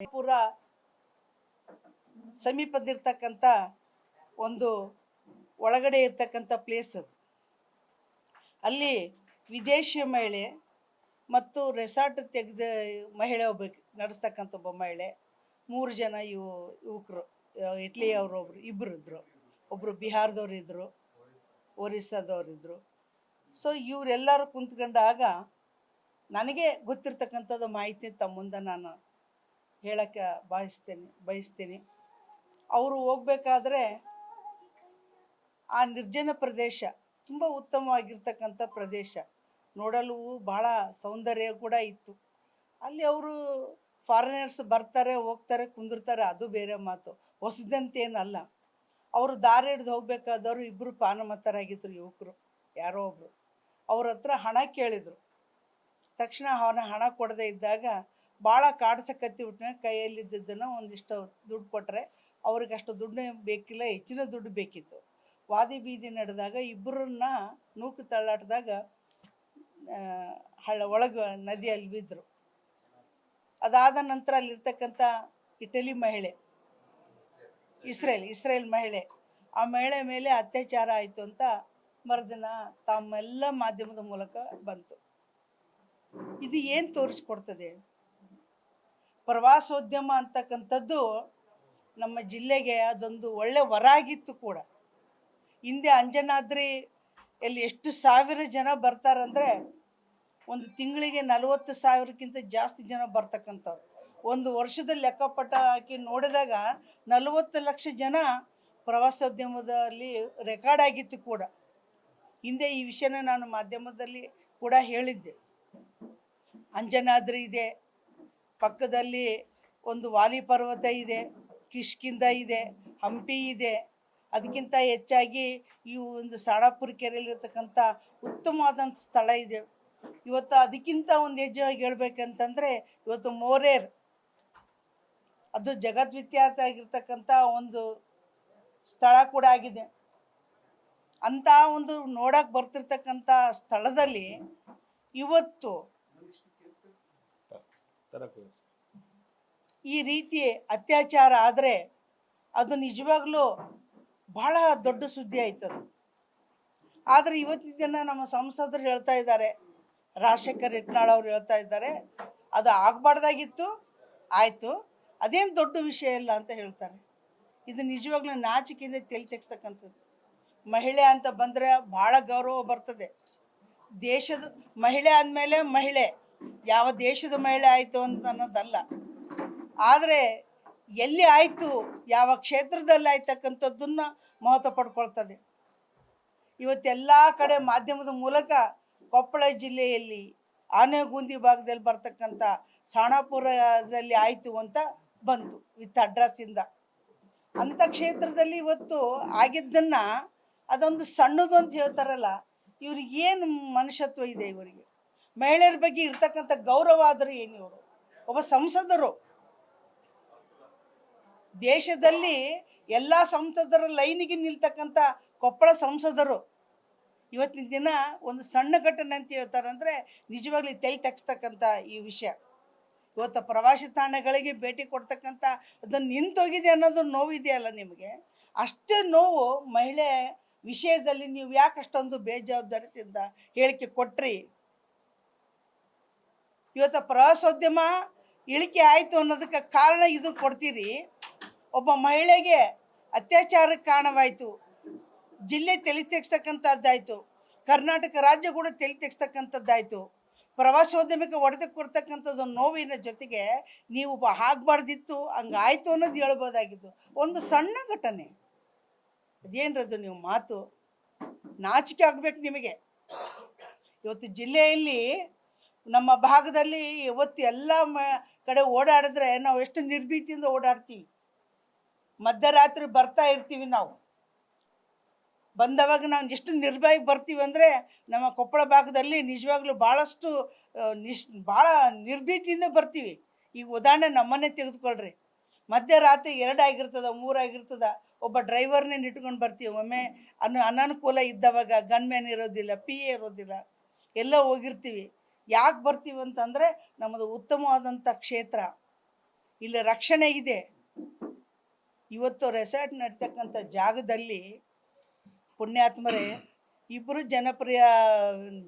ಪುರ ಸಮೀಪದಿರ್ತಕ್ಕಂಥ ಒಂದು ಒಳಗಡೆ ಇರ್ತಕ್ಕಂಥ ಪ್ಲೇಸ್ ಅದು. ಅಲ್ಲಿ ವಿದೇಶಿ ಮಹಿಳೆ ಮತ್ತು ರೆಸಾರ್ಟ್ ತೆಗೆದ ಮಹಿಳೆ ನಡೆಸ್ತಕ್ಕಂಥ ಒಬ್ಬ ಮಹಿಳೆ, 3 ಜನ ಯುವಕರು, ಇಟ್ಲಿ ಅವರೊಬ್ರು ಇಬ್ಬರು ಇದ್ದರು, ಒಬ್ಬರು ಬಿಹಾರದವ್ರು ಇದ್ದರು, ಒರಿಸ್ಸಾದವ್ರು ಇದ್ದರು. ಸೊ ಇವರೆಲ್ಲರೂ ಕುಂತ್ಕೊಂಡಾಗ ನನಗೆ ಗೊತ್ತಿರ್ತಕ್ಕಂಥದ್ದು ಮಾಹಿತಿ ತಮ್ಮ ಮುಂದೆ ನಾನು ಹೇಳಕ್ಕೆ ಬಯಸ್ತೀನಿ. ಅವರು ಹೋಗ್ಬೇಕಾದ್ರೆ ಆ ನಿರ್ಜನ ಪ್ರದೇಶ ತುಂಬ ಉತ್ತಮವಾಗಿರ್ತಕ್ಕಂಥ ಪ್ರದೇಶ, ನೋಡಲು ಭಾಳ ಸೌಂದರ್ಯ ಕೂಡ ಇತ್ತು. ಅಲ್ಲಿ ಅವರು ಫಾರಿನರ್ಸ್ ಬರ್ತಾರೆ, ಹೋಗ್ತಾರೆ, ಕುಂದಿರ್ತಾರೆ, ಅದು ಬೇರೆ ಮಾತು, ಹೊಸದಂತೇನಲ್ಲ. ಅವರು ದಾರಿ ಹಿಡ್ದು ಹೋಗ್ಬೇಕಾದವರು ಇಬ್ಬರು ಪಾನಮತ್ತರಾಗಿದ್ದರು ಯುವಕರು, ಯಾರೋ ಒಬ್ಬರು. ಅವ್ರ ಹತ್ರ ಹಣ ಕೇಳಿದರು. ತಕ್ಷಣ ಅವನ ಹಣ ಕೊಡದೇ ಇದ್ದಾಗ ಭಾಳ ಕಾಡ್ಸಕತ್ತಿ ಬಿಟ್ಟನೆ, ಕೈಯಲ್ಲಿದ್ದನ್ನು ಒಂದಿಷ್ಟು ದುಡ್ಡು ಕೊಟ್ಟರೆ ಅವ್ರಿಗೆ ಅಷ್ಟು ದುಡ್ಡು ಬೇಕಿಲ್ಲ, ಹೆಚ್ಚಿನ ದುಡ್ಡು ಬೇಕಿತ್ತು. ವಾದಿ ಬೀದಿ ನಡೆದಾಗ ಇಬ್ಬರನ್ನ ನೂಕು ತಳ್ಳಾಟದಾಗ ಒಳಗೆ ನದಿಯಲ್ಲಿ ಬಿದ್ದರು. ಅದಾದ ನಂತರ ಅಲ್ಲಿರ್ತಕ್ಕಂಥ ಇಟಲಿ ಮಹಿಳೆ, ಇಸ್ರೇಲ್ ಮಹಿಳೆ, ಆ ಮಹಿಳೆ ಮೇಲೆ ಅತ್ಯಾಚಾರ ಆಯಿತು ಅಂತ ಮರುದಿನ ತಮ್ಮೆಲ್ಲ ಮಾಧ್ಯಮದ ಮೂಲಕ ಬಂತು. ಇದು ಏನು ತೋರಿಸ್ಕೊಡ್ತದೆ? ಪ್ರವಾಸೋದ್ಯಮ ಅಂತಕ್ಕಂಥದ್ದು ನಮ್ಮ ಜಿಲ್ಲೆಗೆ ಅದೊಂದು ಒಳ್ಳೆ ವರ ಆಗಿತ್ತು ಕೂಡ. ಹಿಂದೆ ಅಂಜನಾದ್ರಿ ಎಲ್ಲಿ ಎಷ್ಟು ಸಾವಿರ ಜನ ಬರ್ತಾರಂದರೆ, ಒಂದು ತಿಂಗಳಿಗೆ 40,000ಕ್ಕಿಂತ ಜಾಸ್ತಿ ಜನ ಬರ್ತಕ್ಕಂಥವ್ರು. ಒಂದು ವರ್ಷದಲ್ಲಿ ಲೆಕ್ಕಪಟ್ಟ ಹಾಕಿ ನೋಡಿದಾಗ 40 ಲಕ್ಷ ಜನ ಪ್ರವಾಸೋದ್ಯಮದಲ್ಲಿ ರೆಕಾರ್ಡ್ ಆಗಿತ್ತು ಕೂಡ. ಹಿಂದೆ ಈ ವಿಷಯನ ನಾನು ಮಾಧ್ಯಮದಲ್ಲಿ ಕೂಡ ಹೇಳಿದ್ದೆ. ಅಂಜನಾದ್ರಿ ಇದೆ, ಪಕ್ಕದಲ್ಲಿ ಒಂದು ವಾಲಿ ಪರ್ವತ ಇದೆ, ಕಿಷ್ಕಿಂಧ ಇದೆ, ಹಂಪಿ ಇದೆ. ಅದಕ್ಕಿಂತ ಹೆಚ್ಚಾಗಿ ಈ ಒಂದು ಸಾಣಾಪುರ ಕೆರೆಯಲ್ಲಿರ್ತಕ್ಕಂಥ ಉತ್ತಮವಾದಂಥ ಸ್ಥಳ ಇದೆ. ಇವತ್ತು ಅದಕ್ಕಿಂತ ಒಂದು ಹೆಜ್ಜೆಯಾಗಿ ಹೇಳ್ಬೇಕಂತಂದರೆ ಇವತ್ತು ಮೋರೇರ್, ಅದು ಜಗದ್ವಿಖ್ಯಾತ ಆಗಿರ್ತಕ್ಕಂಥ ಒಂದು ಸ್ಥಳ ಕೂಡ ಆಗಿದೆ. ಅಂತ ಒಂದು ನೋಡಕ್ಕೆ ಬರ್ತಿರ್ತಕ್ಕಂಥ ಸ್ಥಳದಲ್ಲಿ ಇವತ್ತು ಈ ರೀತಿ ಅತ್ಯಾಚಾರ ಆದರೆ ಅದು ನಿಜವಾಗ್ಲೂ ಬಹಳ ದೊಡ್ಡ ಸುದ್ದಿ ಆಯ್ತದು. ಆದರೆ ಇವತ್ತಿನ ದಿನ ನಮ್ಮ ಸಂಸದರು ಹೇಳ್ತಾ ಇದ್ದಾರೆ, ರಾಜಶೇಖರ್ ಯತ್ನಾಳ್ ಅವರು ಹೇಳ್ತಾ ಇದ್ದಾರೆ, ಅದು ಆಗಬಾರ್ದಾಗಿತ್ತು, ಆಯಿತು, ಅದೇನು ದೊಡ್ಡ ವಿಷಯ ಇಲ್ಲ ಅಂತ ಹೇಳ್ತಾರೆ. ಇದು ನಿಜವಾಗ್ಲೂ ನಾಚಿಕೆಯಿಂದ ತಲೆ ತೆಗೆಸ್ತಕ್ಕಂಥದ್ದು. ಮಹಿಳೆ ಅಂತ ಬಂದರೆ ಭಾಳ ಗೌರವ ಬರ್ತದೆ. ದೇಶದ ಮಹಿಳೆ ಆದಮೇಲೆ ಮಹಿಳೆ, ಯಾವ ದೇಶದ ಮಹಿಳೆ ಆಯಿತು ಅಂತ ಅನ್ನೋದಲ್ಲ, ಆದರೆ ಎಲ್ಲಿ ಆಯಿತು, ಯಾವ ಕ್ಷೇತ್ರದಲ್ಲಿ ಆಯ್ತಕ್ಕಂಥದ್ದನ್ನು ಮಹತ್ವ ಪಡ್ಕೊಳ್ತದೆ. ಇವತ್ತೆಲ್ಲ ಕಡೆ ಮಾಧ್ಯಮದ ಮೂಲಕ ಕೊಪ್ಪಳ ಜಿಲ್ಲೆಯಲ್ಲಿ ಆನೆಗುಂದಿ ಭಾಗದಲ್ಲಿ ಬರ್ತಕ್ಕಂಥ ಸಾಣಾಪುರದಲ್ಲಿ ಆಯಿತು ಅಂತ ಬಂತು ವಿತ್ ಅಡ್ರೆಸ್ಸಿಂದ. ಅಂಥ ಕ್ಷೇತ್ರದಲ್ಲಿ ಇವತ್ತು ಆಗಿದ್ದನ್ನು ಅದೊಂದು ಸಣ್ಣದು ಅಂತ ಹೇಳ್ತಾರಲ್ಲ, ಇವ್ರಿಗೇನು ಮನುಷ್ಯತ್ವ ಇದೆ? ಇವರಿಗೆ ಮಹಿಳೆಯರ ಬಗ್ಗೆ ಇರ್ತಕ್ಕಂಥ ಗೌರವ ಆದರೂ ಏನು? ಇವರು ಒಬ್ಬ ಸಂಸದರು, ದೇಶದಲ್ಲಿ ಎಲ್ಲ ಸಂಸದರ ಲೈನಿಗೆ ನಿಲ್ತಕ್ಕಂಥ ಕೊಪ್ಪಳ ಸಂಸದರು ಇವತ್ತಿನ ದಿನ ಒಂದು ಸಣ್ಣ ಘಟನೆ ಅಂತ ಹೇಳ್ತಾರಂದರೆ ನಿಜವಾಗ್ಲೂ ತಲೆ ತೆಗೆಸ್ತಕ್ಕಂಥ ಈ ವಿಷಯ. ಇವತ್ತು ಪ್ರವಾಸಿ ತಾಣಗಳಿಗೆ ಭೇಟಿ ಕೊಡ್ತಕ್ಕಂಥ ಅದನ್ನು ನಿಂತೋಗಿದೆ ಅನ್ನೋದು ನೋವಿದೆಯಲ್ಲ ನಿಮಗೆ, ಅಷ್ಟೇ ನೋವು ಮಹಿಳೆ ವಿಷಯದಲ್ಲಿ ನೀವು ಯಾಕೆ ಅಷ್ಟೊಂದು ಬೇಜವಾಬ್ದಾರಿಯಿಂದ ಹೇಳಿಕೆ ಕೊಟ್ರಿ? ಇವತ್ತು ಪ್ರವಾಸೋದ್ಯಮ ಇಳಿಕೆ ಆಯಿತು ಅನ್ನೋದಕ್ಕೆ ಕಾರಣ ಇದು ಕೊಡ್ತೀರಿ. ಒಬ್ಬ ಮಹಿಳೆಗೆ ಅತ್ಯಾಚಾರಕ್ಕೆ ಕಾರಣವಾಯಿತು, ಜಿಲ್ಲೆ ತಲೆ ತೆಗೆಸ್ತಕ್ಕಂಥದ್ದಾಯಿತು, ಕರ್ನಾಟಕ ರಾಜ್ಯ ಕೂಡ ತಲೆ ತೆಗೆಸ್ತಕ್ಕಂಥದ್ದಾಯಿತು. ಪ್ರವಾಸೋದ್ಯಮಕ್ಕೆ ಹೊಡೆದು ಕೊಡ್ತಕ್ಕಂಥದ್ದು ನೋವಿನ ಜೊತೆಗೆ ನೀವು ಆಗಬಾರ್ದಿತ್ತು, ಹಂಗಾಯ್ತು ಅನ್ನೋದು ಹೇಳ್ಬೋದಾಗಿತ್ತು. ಒಂದು ಸಣ್ಣ ಘಟನೆ, ಅದೇನ್ರದು ನೀವು ಮಾತು? ನಾಚಿಕೆ ಆಗಬೇಕು ನಿಮಗೆ. ಇವತ್ತು ಜಿಲ್ಲೆಯಲ್ಲಿ ನಮ್ಮ ಭಾಗದಲ್ಲಿ ಇವತ್ತು ಎಲ್ಲ ಕಡೆ ಓಡಾಡಿದ್ರೆ ನಾವು ಎಷ್ಟು ನಿರ್ಭೀತಿಯಿಂದ ಓಡಾಡ್ತೀವಿ. ಮಧ್ಯರಾತ್ರಿ ಬರ್ತಾ ಇರ್ತೀವಿ, ನಾವು ಬಂದವಾಗ ನಾವು ಎಷ್ಟು ನಿರ್ಭಯವಾಗಿ ಬರ್ತೀವಿ ಅಂದರೆ ನಮ್ಮ ಕೊಪ್ಪಳ ಭಾಗದಲ್ಲಿ ನಿಜವಾಗ್ಲೂ ಭಾಳಷ್ಟು ಭಾಳ ನಿರ್ಭೀತಿಯಿಂದ ಬರ್ತೀವಿ. ಈಗ ಉದಾಹರಣೆ ನಮ್ಮನ್ನೇ ತೆಗೆದುಕೊಳ್ರಿ, ಮಧ್ಯರಾತ್ರಿ 2 ಆಗಿರ್ತದ, 3 ಆಗಿರ್ತದ, ಒಬ್ಬ ಡ್ರೈವರ್ನೇ ಇಟ್ಕೊಂಡು ಬರ್ತೀವಿ. ಒಮ್ಮೆ ಅನನುಕೂಲ ಇದ್ದವಾಗ ಗನ್ಮ್ಯಾನ್ ಇರೋದಿಲ್ಲ, PA ಇರೋದಿಲ್ಲ, ಎಲ್ಲ ಹೋಗಿರ್ತೀವಿ. ಯಾಕೆ ಬರ್ತೀವಿ ಅಂತಂದರೆ ನಮ್ಮದು ಉತ್ತಮವಾದಂಥ ಕ್ಷೇತ್ರ. ಇಲ್ಲಿ ರಕ್ಷಣೆ ಇದೆ. ಇವತ್ತು ರೆಸಾರ್ಟ್ ನಡ್ತಕ್ಕಂಥ ಜಾಗದಲ್ಲಿ ಪುಣ್ಯಾತ್ಮರೇ ಇಬ್ಬರು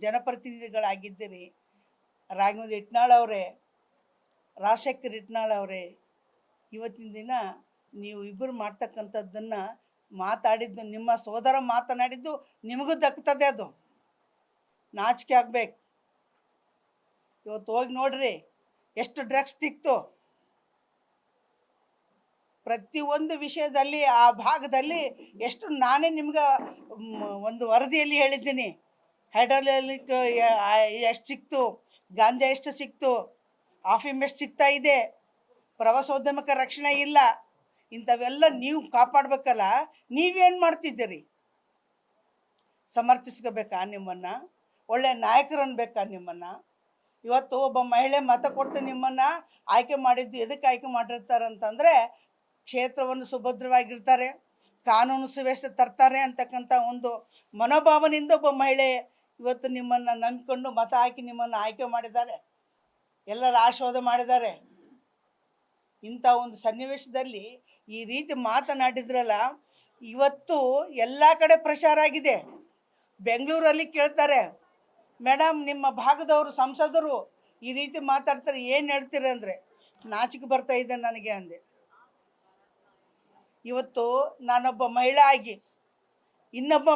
ಜನಪ್ರತಿನಿಧಿಗಳಾಗಿದ್ದೀರಿ. ರಾಘವೇಂದ್ರ ಇಟ್ನಾಳ್ ಅವರೇ, ರಾಜಶೇಖರ್ ಇಟ್ನಾಳ್ ಅವರೇ, ಇವತ್ತಿನ ದಿನ ನೀವು ಇಬ್ಬರು ಮಾಡ್ತಕ್ಕಂಥದ್ದನ್ನು ಮಾತಾಡಿದ್ದು, ನಿಮ್ಮ ಸೋದರ ಮಾತನಾಡಿದ್ದು ನಿಮಗೂ ದಕ್ತದೆ. ಅದು ನಾಚಿಕೆ ಆಗ್ಬೇಕು. ಇವತ್ತು ಹೋಗಿ ನೋಡ್ರಿ ಎಷ್ಟು ಡ್ರಗ್ಸ್ ಸಿಕ್ತು. ಪ್ರತಿಯೊಂದು ವಿಷಯದಲ್ಲಿ ಆ ಭಾಗದಲ್ಲಿ ಎಷ್ಟು ನಾನೇ ನಿಮ್ಗೆ ಒಂದು ವರದಿಯಲ್ಲಿ ಹೇಳಿದ್ದೀನಿ. ಹೈಡ್ರಾಲಿಕ್ ಎಷ್ಟು ಸಿಕ್ತು, ಗಾಂಜಾ ಎಷ್ಟು ಸಿಕ್ತು, ಆಫೀಮ್ ಎಷ್ಟು ಸಿಗ್ತಾ ಇದೆ, ಪ್ರವಾಸೋದ್ಯಮಕ್ಕೆ ರಕ್ಷಣೆ ಇಲ್ಲ. ಇಂಥವೆಲ್ಲ ನೀವು ಕಾಪಾಡಬೇಕಲ್ಲ. ನೀವೇನು ಮಾಡ್ತಿದ್ದೀರಿ? ಸಮರ್ಥಿಸ್ಕೋಬೇಕಾ ನಿಮ್ಮನ್ನು? ಒಳ್ಳೆ ನಾಯಕರನ್ನು ಬೇಕಾ ನಿಮ್ಮನ್ನು? ಇವತ್ತು ಒಬ್ಬ ಮಹಿಳೆ ಮತ ಕೊಟ್ಟು ನಿಮ್ಮನ್ನು ಆಯ್ಕೆ ಮಾಡಿದ್ದು ಎದಕ್ಕೆ ಆಯ್ಕೆ ಮಾಡಿರ್ತಾರೆ ಅಂತಂದರೆ, ಕ್ಷೇತ್ರವನ್ನು ಸುಭದ್ರವಾಗಿರ್ತಾರೆ, ಕಾನೂನು ಸುವ್ಯವಸ್ಥೆ ತರ್ತಾರೆ ಅಂತಕ್ಕಂಥ ಒಂದು ಮನೋಭಾವನೆಯಿಂದ ಒಬ್ಬ ಮಹಿಳೆ ಇವತ್ತು ನಿಮ್ಮನ್ನು ನಂಬಿಕೊಂಡು ಮತ ಹಾಕಿ ನಿಮ್ಮನ್ನು ಆಯ್ಕೆ ಮಾಡಿದ್ದಾರೆ, ಎಲ್ಲರ ಆಶೀರ್ವಾದ ಮಾಡಿದ್ದಾರೆ. ಇಂಥ ಒಂದು ಸನ್ನಿವೇಶದಲ್ಲಿ ಈ ರೀತಿ ಮಾತನಾಡಿದ್ರಲ್ಲ, ಇವತ್ತು ಎಲ್ಲ ಕಡೆ ಪ್ರಚಾರ ಆಗಿದೆ. ಬೆಂಗಳೂರಲ್ಲಿ ಕೇಳ್ತಾರೆ, ಮೇಡಮ್ ನಿಮ್ಮ ಭಾಗದವರು ಸಂಸದರು ಈ ರೀತಿ ಮಾತಾಡ್ತಾರೆ, ಏನು ಹೇಳ್ತೀರಿ ಅಂದರೆ ನಾಚಿಕೆ ಬರ್ತಾ ಇದೆ ನನಗೆ ಅಂದೆ. ಇವತ್ತು ನಾನೊಬ್ಬ ಮಹಿಳೆ ಆಗಿ ಇನ್ನೊಬ್ಬ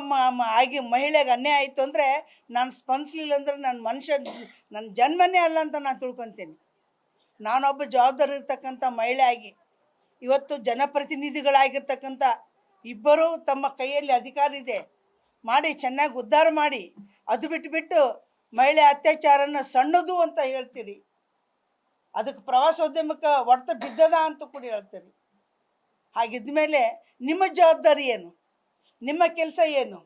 ಆಗಿ ಮಹಿಳೆಗೆ ಅನ್ಯಾಯ ಆಯಿತು ಅಂದರೆ ನಾನು ಸ್ಪಂದಿಸಲಿಲ್ಲ ಅಂದರೆ ನನ್ನ ಜನ್ಮನೇ ಅಲ್ಲ ಅಂತ ನಾನು ತಿಳ್ಕೊತೀನಿ. ನಾನೊಬ್ಬ ಜವಾಬ್ದಾರಿ ಇರ್ತಕ್ಕಂಥ ಮಹಿಳೆ ಆಗಿ ಇವತ್ತು ಜನಪ್ರತಿನಿಧಿಗಳಾಗಿರ್ತಕ್ಕಂಥ ಇಬ್ಬರು ತಮ್ಮ ಕೈಯಲ್ಲಿ ಅಧಿಕಾರ ಇದೆ, ಮಾಡಿ ಚೆನ್ನಾಗಿ ಉದ್ಧಾರ ಮಾಡಿ, ಅದು ಬಿಟ್ಟು ಮಹಿಳೆ ಅತ್ಯಾಚಾರನ ಸಣ್ಣದು ಅಂತ ಹೇಳ್ತೀರಿ. ಅದಕ್ಕೆ ಪ್ರವಾಸೋದ್ಯಮಕ್ಕೆ ಹೊಡೆತ ಬಿದ್ದದ ಅಂತ ಕೂಡ ಹೇಳ್ತೀರಿ. ಹಾಗಿದ್ಮೇಲೆ ನಿಮ್ಮ ಜವಾಬ್ದಾರಿ ಏನು? ನಿಮ್ಮ ಕೆಲಸ ಏನು?